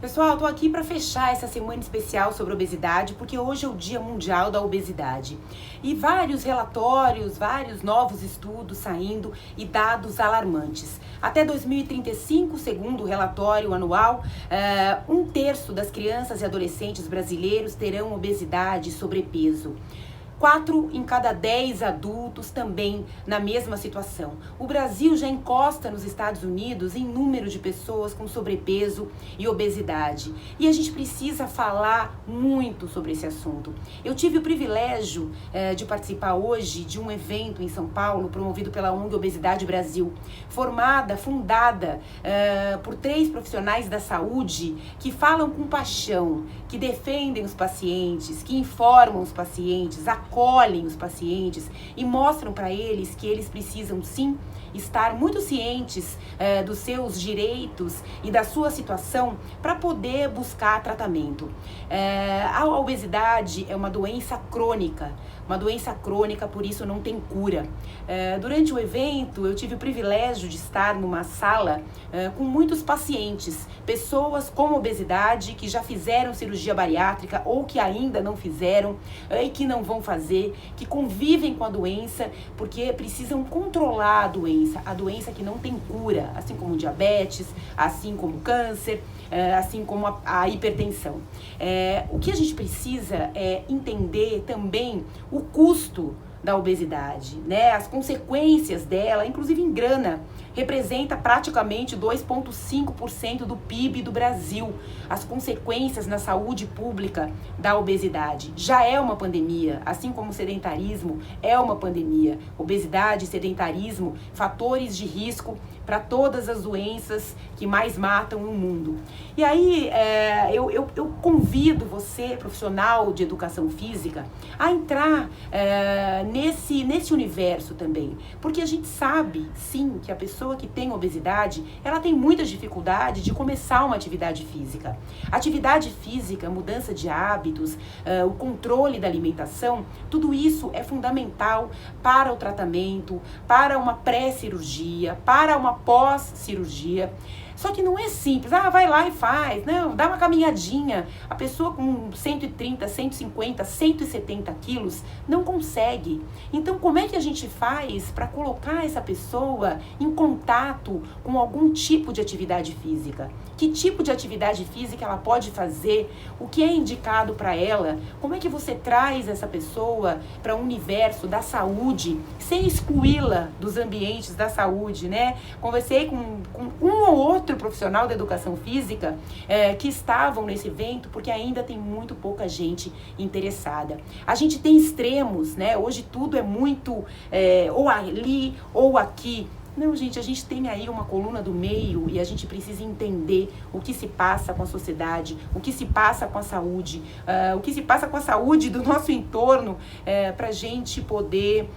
Pessoal, estou aqui para fechar essa semana especial sobre obesidade, porque hoje é o Dia Mundial da Obesidade. E vários relatórios, vários novos estudos saindo e dados alarmantes. Até 2035, segundo o relatório anual, 1/3 das crianças e adolescentes brasileiros terão obesidade e sobrepeso. 4 em cada 10 adultos também na mesma situação. O Brasil já encosta nos Estados Unidos em número de pessoas com sobrepeso e obesidade. E a gente precisa falar muito sobre esse assunto. Eu tive o privilégio de participar hoje de um evento em São Paulo, promovido pela ONG Obesidade Brasil, fundada por 3 profissionais da saúde que falam com paixão, que defendem os pacientes, que informam os pacientes, acolhem os pacientes e mostram para eles que eles precisam sim estar muito cientes dos seus direitos e da sua situação para poder buscar tratamento. A obesidade é uma doença crônica, por isso não tem cura. Durante o evento eu tive o privilégio de estar numa sala com muitos pacientes, pessoas com obesidade que já fizeram cirurgia bariátrica ou que ainda não fizeram e que não vão fazer, que convivem com a doença porque precisam controlar a doença que não tem cura, assim como diabetes, assim como câncer, assim como a hipertensão. O que a gente precisa é entender também o custo da obesidade, né? As consequências dela, inclusive em grana, representa praticamente 2,5% do PIB do Brasil. As consequências na saúde pública da obesidade já é uma pandemia, assim como o sedentarismo é uma pandemia. Obesidade, sedentarismo, fatores de risco para todas as doenças que mais matam no mundo. E aí eu convido você, profissional de educação física, a entrar nesse universo também, porque a gente sabe sim que a pessoa que tem obesidade, ela tem muitas dificuldades de começar uma atividade física. Atividade física, mudança de hábitos, o controle da alimentação, tudo isso é fundamental para o tratamento, para uma pré-cirurgia, para uma pós-cirurgia. Só que não é simples, vai lá e faz, não, dá uma caminhadinha. A pessoa com 130, 150, 170 quilos não consegue. Então, como é que a gente faz para colocar essa pessoa em contato com algum tipo de atividade física? Que tipo de atividade física ela pode fazer? O que é indicado para ela? Como é que você traz essa pessoa para o universo da saúde sem excluí-la dos ambientes da saúde, né? Conversei com um ou outro profissional da educação física que estavam nesse evento, porque ainda tem muito pouca gente interessada. A gente tem extremos, né? Hoje tudo é muito ou ali ou aqui. Não, gente, a gente tem aí uma coluna do meio e a gente precisa entender o que se passa com a sociedade, o que se passa com a saúde, o que se passa com a saúde do nosso entorno, para a gente poder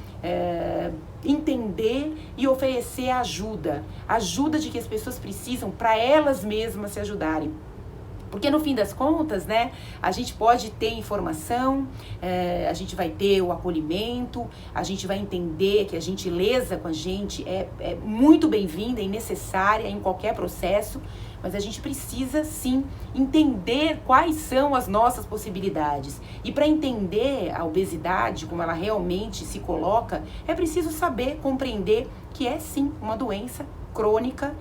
entender e oferecer ajuda de que as pessoas precisam para elas mesmas se ajudarem. Porque no fim das contas, né, a gente pode ter informação, a gente vai ter o acolhimento, a gente vai entender que a gentileza com a gente é muito bem-vinda e necessária em qualquer processo, mas a gente precisa sim entender quais são as nossas possibilidades. E para entender a obesidade, como ela realmente se coloca, é preciso saber, compreender que é sim uma doença crônica,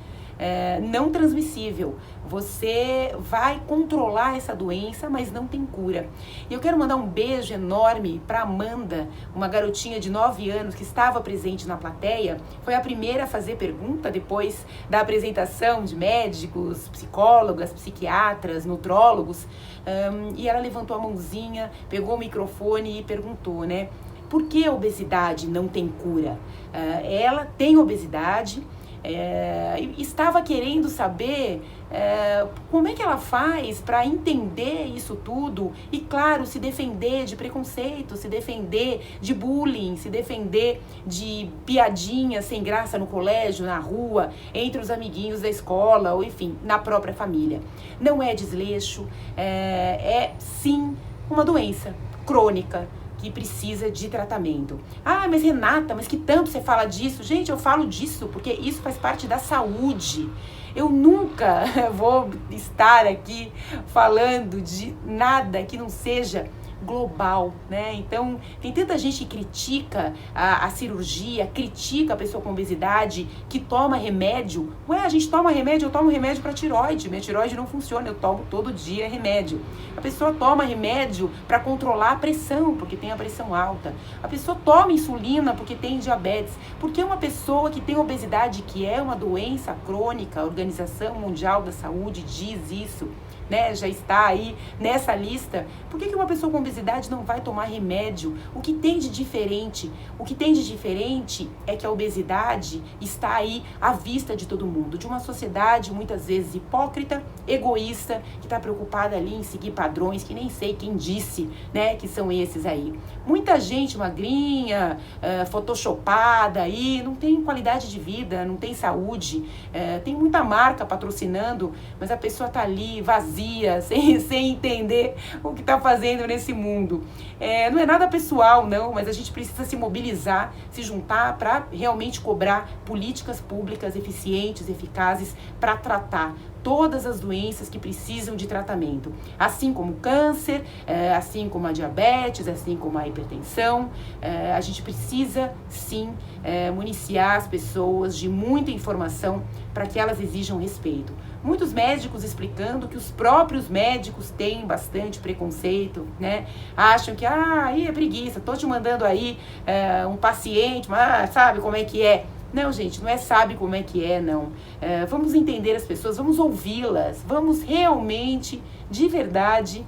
não transmissível. Você vai controlar essa doença, mas não tem cura. E eu quero mandar um beijo enorme para Amanda, uma garotinha de 9 anos que estava presente na plateia. Foi a primeira a fazer pergunta depois da apresentação de médicos, psicólogas, psiquiatras, nutrólogos. E ela levantou a mãozinha, pegou o microfone e perguntou, né? Por que a obesidade não tem cura? Ela tem obesidade, estava querendo saber como é que ela faz para entender isso tudo e, claro, se defender de preconceito, se defender de bullying, se defender de piadinhas sem graça no colégio, na rua, entre os amiguinhos da escola ou, enfim, na própria família. Não é desleixo, é sim uma doença crônica que precisa de tratamento. Ah, mas Renata, mas que tanto você fala disso? Gente, eu falo disso porque isso faz parte da saúde. Eu nunca vou estar aqui falando de nada que não seja global, né? Então, tem tanta gente que critica a cirurgia, critica a pessoa com obesidade, que toma remédio. Ué, a gente toma remédio, eu tomo remédio para tireoide. Minha tireoide não funciona, eu tomo todo dia remédio. A pessoa toma remédio para controlar a pressão, porque tem a pressão alta. A pessoa toma insulina porque tem diabetes. Porque uma pessoa que tem obesidade, que é uma doença crônica, a Organização Mundial da Saúde diz isso, né, já está aí nessa lista. Por que uma pessoa com obesidade não vai tomar remédio? O que tem de diferente? O que tem de diferente é que a obesidade está aí à vista de todo mundo, de uma sociedade muitas vezes hipócrita, egoísta, que está preocupada ali em seguir padrões que nem sei quem disse, né, que são esses aí. Muita gente magrinha, photoshopada aí, não tem qualidade de vida, não tem saúde, tem muita marca patrocinando, mas a pessoa está ali vazia, sem entender o que está fazendo nesse mundo. Não é nada pessoal, não, mas a gente precisa se mobilizar, se juntar para realmente cobrar políticas públicas eficientes, eficazes, para tratar todas as doenças que precisam de tratamento, assim como o câncer, assim como a diabetes, assim como a hipertensão. A gente precisa, sim, municiar as pessoas de muita informação para que elas exijam respeito. Muitos médicos explicando que os próprios médicos têm bastante preconceito, né? Acham que, aí é preguiça, tô te mandando aí um paciente, mas sabe como é que é? Não, gente, não é sabe como é que é, não. Vamos entender as pessoas, vamos ouvi-las, vamos realmente, de verdade,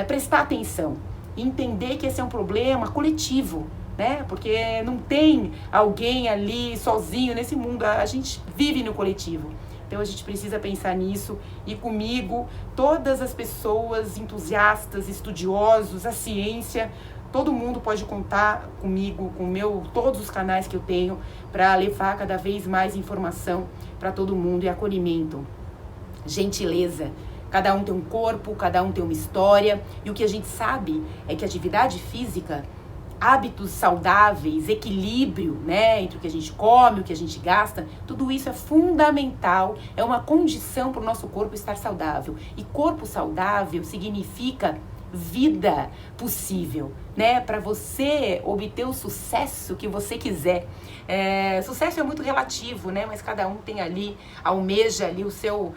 prestar atenção. Entender que esse é um problema coletivo, né? Porque não tem alguém ali sozinho nesse mundo, a gente vive no coletivo. Então a gente precisa pensar nisso e comigo, todas as pessoas entusiastas, estudiosos, a ciência, todo mundo pode contar comigo, com todos os canais que eu tenho, para levar cada vez mais informação para todo mundo e acolhimento. Gentileza. Cada um tem um corpo, cada um tem uma história, e o que a gente sabe é que atividade física, hábitos saudáveis, equilíbrio, né, entre o que a gente come, o que a gente gasta, tudo isso é fundamental, é uma condição para o nosso corpo estar saudável. E corpo saudável significa vida possível, né, para você obter o sucesso que você quiser. Sucesso é muito relativo, né, mas cada um tem ali, almeja ali o seu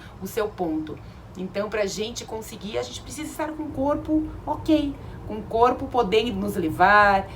ponto. Então, para a gente conseguir, a gente precisa estar com o corpo ok, com o corpo podendo nos levar,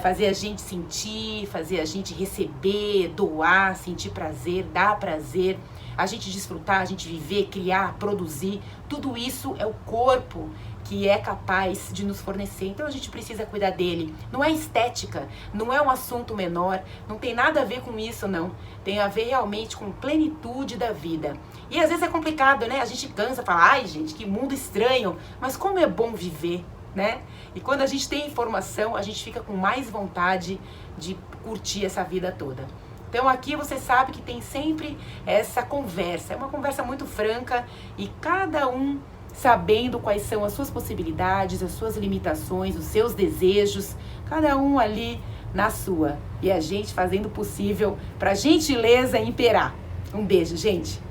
fazer a gente sentir, fazer a gente receber, doar, sentir prazer, dar prazer, a gente desfrutar, a gente viver, criar, produzir. Tudo isso é o corpo que é capaz de nos fornecer. Então a gente precisa cuidar dele. Não é estética, não é um assunto menor, não tem nada a ver com isso, não. Tem a ver realmente com plenitude da vida. E às vezes é complicado, né? A gente cansa, fala, ai gente, que mundo estranho, mas como é bom viver, né? E quando a gente tem informação, a gente fica com mais vontade de curtir essa vida toda. Então aqui você sabe que tem sempre essa conversa, é uma conversa muito franca e cada um sabendo quais são as suas possibilidades, as suas limitações, os seus desejos, cada um ali na sua. E a gente fazendo o possível para a gentileza imperar. Um beijo, gente!